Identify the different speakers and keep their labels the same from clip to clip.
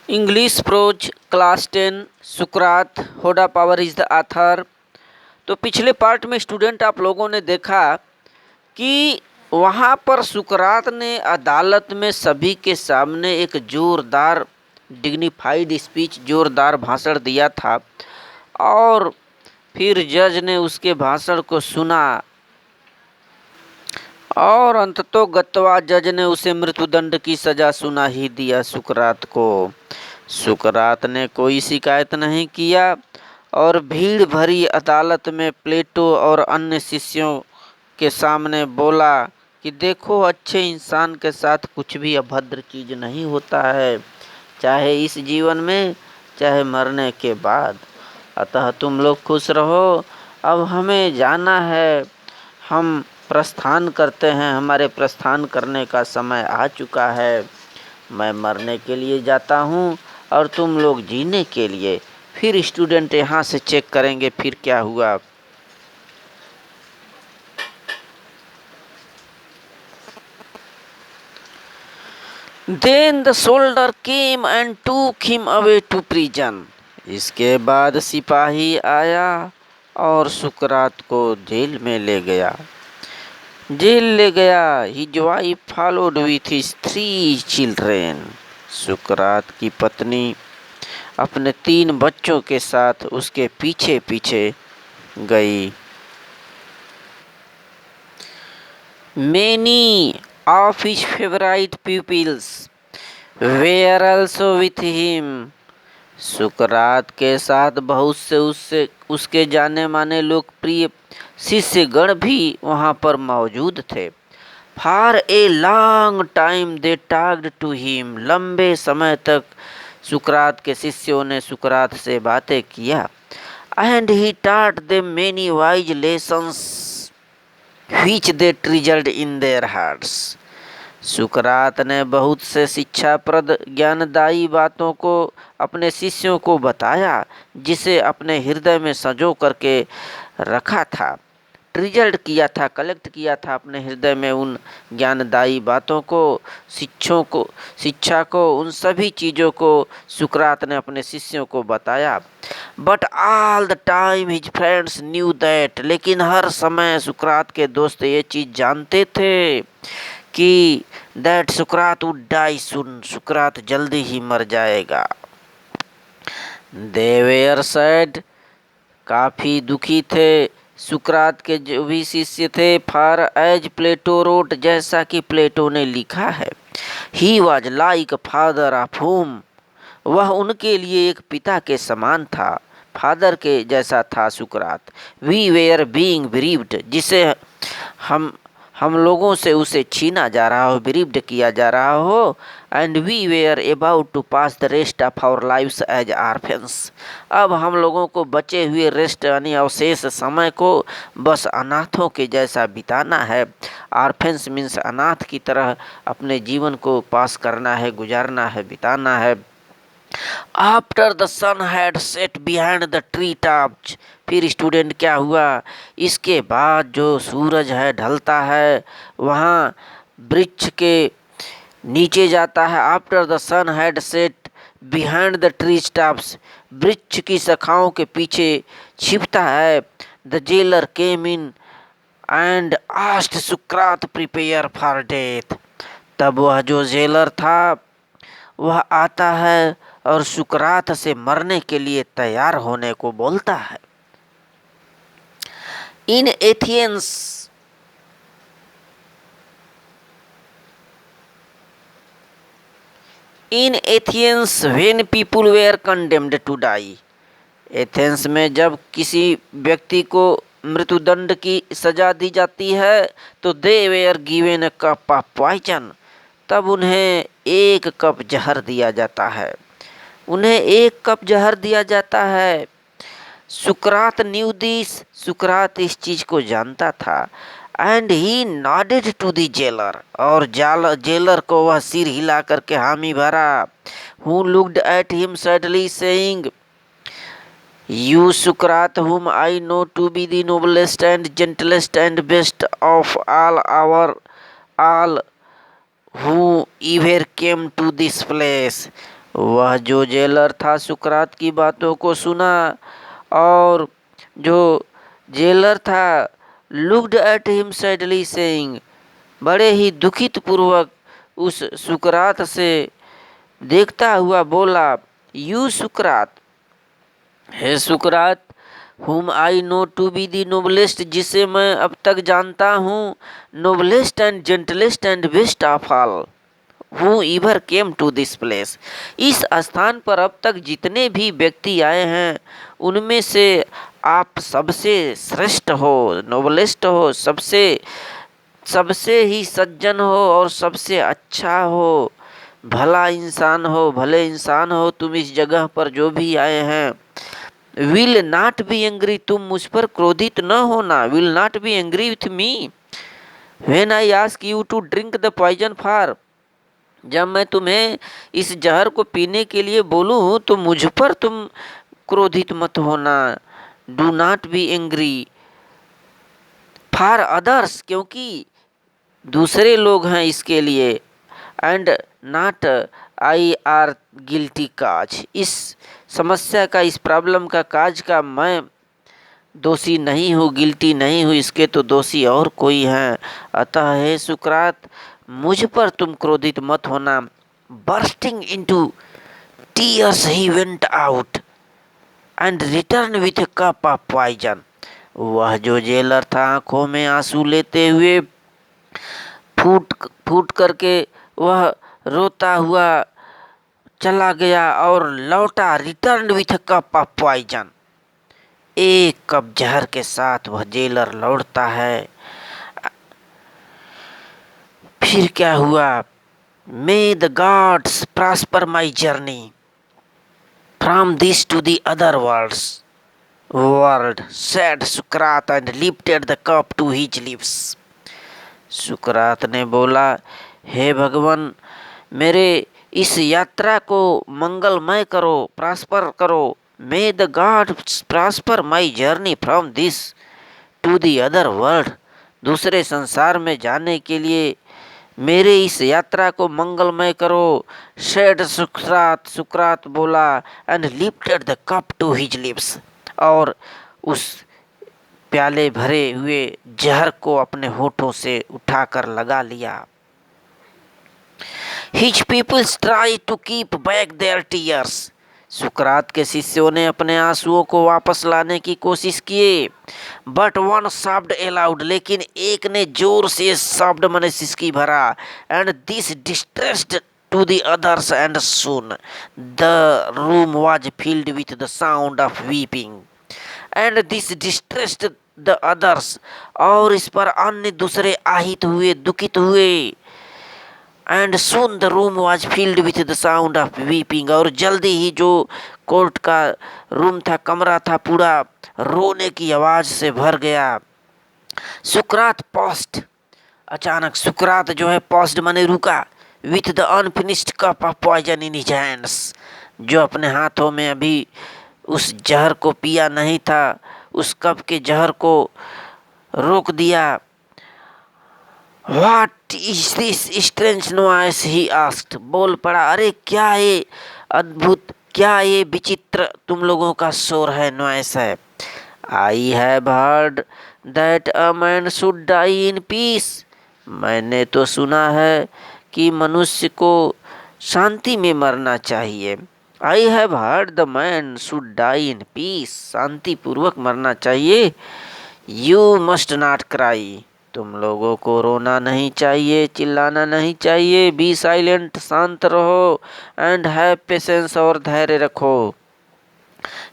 Speaker 1: English pros class 10 Sukrat Hoda power is the author. तो पिछले part में student आप लोगों ने देखा कि वहाँ पर सुकरात ने अदालत में सभी के सामने एक जोरदार डिग्निफाइड स्पीच, जोरदार भाषण दिया था और फिर जज ने उसके भाषण को सुना और अंततोगत्वा जज ने उसे मृत्युदंड की सजा सुना ही दिया सुकरात को। सुकरात ने कोई शिकायत नहीं किया और भीड़ भरी अदालत में प्लेटो और अन्य शिष्यों के सामने बोला कि देखो, अच्छे इंसान के साथ कुछ भी अभद्र चीज नहीं होता है, चाहे इस जीवन में चाहे मरने के बाद। अतः तुम लोग खुश रहो, अब हमें जाना है, हम प्रस्थान करते हैं, हमारे प्रस्थान करने का समय आ चुका है। मैं मरने के लिए जाता हूँ और तुम लोग जीने के लिए। फिर स्टूडेंट यहाँ से चेक करेंगे फिर क्या हुआ। Then the soldier came and took him away to prison. इसके बाद सिपाही आया और सुकरात को जेल में ले गया। His wife followed with his 3 children. सुकरात की पत्नी अपने 3 बच्चों के साथ उसके पीछे पीछे गई। Many of his favorite pupils were also with him. सुकरात के साथ बहुत से उसके जाने माने लोकप्रिय शिष्यगण भी वहाँ पर मौजूद थे। For a long time they talked to him, लंबे समय तक सुकरात के शिष्यों ने सुकरात से बातें किया। And he taught them many wise lessons which they treasured in their hearts. सुकरात ने बहुत से शिक्षाप्रद ज्ञानदायी बातों को अपने शिष्यों को बताया, जिसे अपने हृदय में संजो करके रखा था, ट्रिजल्ड किया था, कलेक्ट किया था अपने हृदय में उन ज्ञानदायी बातों को, शिक्षा को, उन सभी चीज़ों को सुकरात ने अपने शिष्यों को बताया। But all the time his friends knew that, लेकिन हर समय सुकरात के दोस्त ये चीज़ जानते थे कि दैट सुकरात वुड डाई सून, सुकरात जल्दी ही मर जाएगा। दे वेयर सैड, काफ़ी दुखी थे सुकरात के जो भी शिष्य थे। फॉर एज प्लेटो रोट, जैसा कि प्लेटो ने लिखा है, he was like father of home, वह उनके लिए एक पिता के समान था, फादर के जैसा था सुकरात। वी वेयर बीइंग बिरीव्ड, जिसे हम लोगों से उसे छीना जा रहा हो, बिरीव्ड किया जा रहा हो। And we were about to pass the rest of our lives as orphans, अब हम लोगों को बचे हुए रेस्ट यानी अवशेष समय को बस अनाथों के जैसा बिताना है। आर्फेंस मीन्स अनाथ की तरह अपने जीवन को पास करना है, गुजारना है, बिताना है। After the sun had set behind the tree tops, फिर स्टूडेंट क्या हुआ, इसके बाद जो सूरज है ढलता है वहाँ वृक्ष के नीचे जाता है। After the sun had set behind the tree tops, वृक्ष की शाखाओं के पीछे छिपता है। The jailer came in and asked सुकरात प्रिपेयर फॉर डेथ, तब वह जो जेलर था वह आता है और सुकरात से मरने के लिए तैयार होने को बोलता है। In Athens when people were condemned to die, Athens में जब किसी व्यक्ति को मृत्युदंड की सजा दी जाती है तो they were given a cup of poison, तब उन्हें 1 कप जहर दिया जाता है, उन्हें 1 कप जहर दिया जाता है। सुकरात न्यू दिस, सुकरात इस चीज को जानता था। And he nodded to the jailer, और जेलर को वह सिर हिला करके हामी भरा। Who looked at him sadly saying, you सुकरात whom I know to be the noblest and gentlest and best of all who ever came to this place, वह जो जेलर था सुकरात की बातों को सुना, और जो जेलर था looked at him sadly saying, बड़े ही दुखित पूर्वक उस सुकरात से देखता हुआ बोला, you Sukrat, hey Sukrat, whom I know to be the noblest, जिसे मैं अब तक जानता हूँ, noblest and gentlest and best of all, who ever came to this place, इस स्थान पर अब तक जितने भी व्यक्ति आए हैं उनमें से आप सबसे श्रेष्ठ हो, नोबलेस्ट हो, सबसे सबसे ही सज्जन हो और सबसे अच्छा हो, भला इंसान हो, भले इंसान हो तुम इस जगह पर जो भी आए हैं। विल नॉट बी एंग्री, तुम मुझ पर क्रोधित न होना। Will not be angry with me when I ask you to drink the poison far, जब मैं तुम्हें इस जहर को पीने के लिए बोलूं तो मुझ पर तुम क्रोधित मत होना। Do not be angry for others, क्योंकि दूसरे लोग हैं इसके लिए, and not I are guilty cause, इस समस्या का, इस प्रॉब्लम का, काज का मैं दोषी नहीं हूँ, गिल्टी नहीं हूँ, इसके तो दोषी और कोई हैं। अतः हे सुकरात, मुझ पर तुम क्रोधित मत होना। Bursting into tears he went out and return with a cup of poison, वह जो जेलर था आंखों में आंसू लेते हुए फूट फूट करके वह रोता हुआ चला गया और लौटा, return with a cup of poison, एक कप जहर के साथ वह जेलर लौटता है। फिर क्या हुआ? May the gods prosper my journey from this to the other world, said सुकरात and lifted the cup to his lips. सुकरात ने बोला, हे भगवान, मेरे इस यात्रा को मंगलमय करो, प्रॉस्पर करो। May the god prosper my journey from this to the other world, दूसरे संसार में जाने के लिए मेरे इस यात्रा को मंगलमय करो। शेड सुकरात, सुकरात बोला, and lifted the cup to his lips, और उस प्याले भरे हुए जहर को अपने होठों से उठाकर लगा लिया। His people tried to keep back their tears, सुकरात के शिष्यों ने अपने आंसुओं को वापस लाने की कोशिश किए। बट वन शब्द अलाउड, लेकिन एक ने जोर से शब्द माने सिसकी भरा। And this distressed to the others and soon the room was filled with the sound of weeping. And this distressed the others, और इस पर अन्य दूसरे आहित हुए, दुखित हुए। And soon the room was filled with the sound of weeping, और जल्दी ही जो कोर्ट का रूम था, कमरा था, पूरा रोने की आवाज से भर गया। सुकरात पॉस्ट, अचानक सुकरात जो है पॉस्ट माने रुका। With the unfinished cup of poison in his hands, जो अपने हाथों में अभी उस जहर को पिया नहीं था, उस कप के जहर को रोक दिया। What is this strange noise? he asked, बोल पड़ा, अरे क्या ये अद्भुत, क्या ये विचित्र तुम लोगों का शोर है, नॉइस है। I have heard that a man should die in peace, मैंने तो सुना है कि मनुष्य को शांति में मरना चाहिए। I have heard the man should die in peace, शांति पूर्वक मरना चाहिए। You must not cry, तुम लोगों को रोना नहीं चाहिए, चिल्लाना नहीं चाहिए। बी साइलेंट, शांत रहो। एंड हैव पेशेंस, और धैर्य रखो।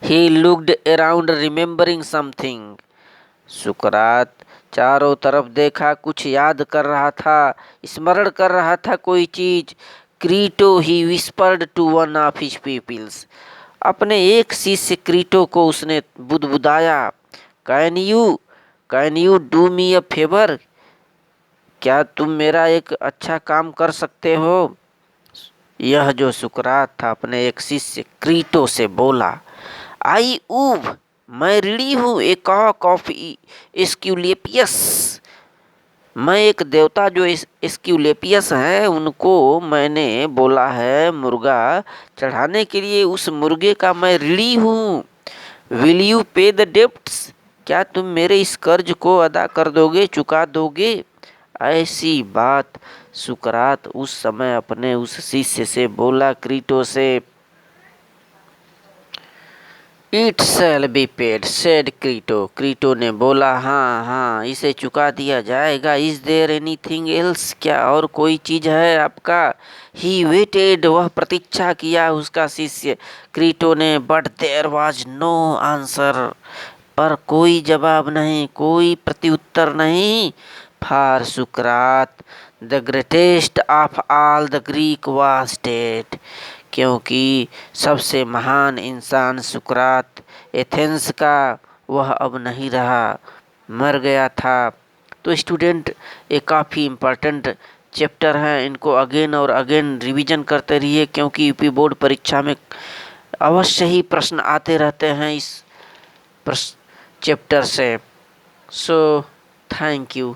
Speaker 1: He looked around remembering something, सुकरात चारों तरफ देखा, कुछ याद कर रहा था, स्मरण कर रहा था कोई चीज। Crito he whispered to one of his peoples, अपने एक शिष्य क्रीटो को उसने बुदबुदाया। Can you do me a favour, क्या तुम मेरा एक अच्छा काम कर सकते हो? यह जो सुकरात था अपने एक शिष्य क्रीटो से बोला। आई ऊब, मैं ऋणी हूँ, एक कॉक ऑफ एस्क्यूलेपियस, मैं एक देवता जो इस एस्क्यूलेपियस है उनको मैंने बोला है मुर्गा चढ़ाने के लिए, उस मुर्गे का मैं ऋणी हूँ। विल यू पे द डेप्ट्स, क्या तुम मेरे इस कर्ज को अदा कर दोगे, चुका दोगे? ऐसी बात सुकरात उस समय अपने उस शिष्य से बोला, क्रीटो से। It shall be paid said Crito, Crito ने बोला, हाँ हाँ इसे चुका दिया जाएगा। इज देयर एनीथिंग एल्स, क्या और कोई चीज है आपका? ही वेटेड, वह प्रतीक्षा किया उसका शिष्य क्रीटो ने। But there was no answer, पर कोई जवाब नहीं, कोई प्रत्युत्तर नहीं। फार सुकरात the greatest of all the Greek was dead, क्योंकि सबसे महान इंसान सुकरात एथेंस का, वह अब नहीं रहा, मर गया था। तो स्टूडेंट ये काफ़ी इम्पोर्टेंट चैप्टर हैं, इनको अगेन और अगेन रिवीजन करते रहिए, क्योंकि यूपी बोर्ड परीक्षा में अवश्य ही प्रश्न आते रहते हैं इस चैप्टर से। So thank you.